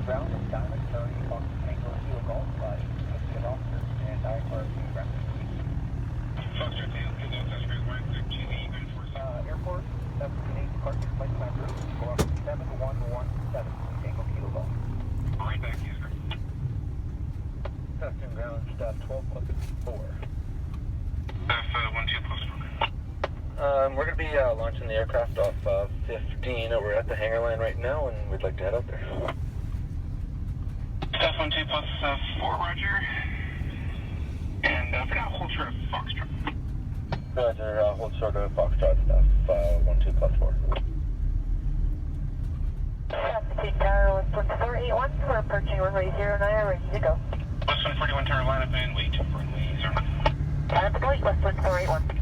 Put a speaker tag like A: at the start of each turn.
A: ground with Diamond 30 on Tango Kilo Golf by Mitchinson officer and IFRC record.
B: Foxtrot 2, good luck, Suspect 132, even for
A: Airport, 7 departure flight plan route, go up 7117, Tango Kilo Golf.
B: right back, user.
A: Saskatoon ground, staff 12 plus 4.
B: Staff 12 plus 4.
A: We're going to be launching the aircraft off 15. We're at the hangar line right now, and we'd like to head out there.
B: Staff 12 plus 4, roger. And for now, hold short of Foxtrot.
A: Roger, hold short of Foxtrot, staff 12 plus 4.
C: Saskatoon Tower, West 1481, we're approaching runway 09, ready to go.
B: West 141 Tower, line up and wait. Runway 09.
C: Time to wait, West 1481.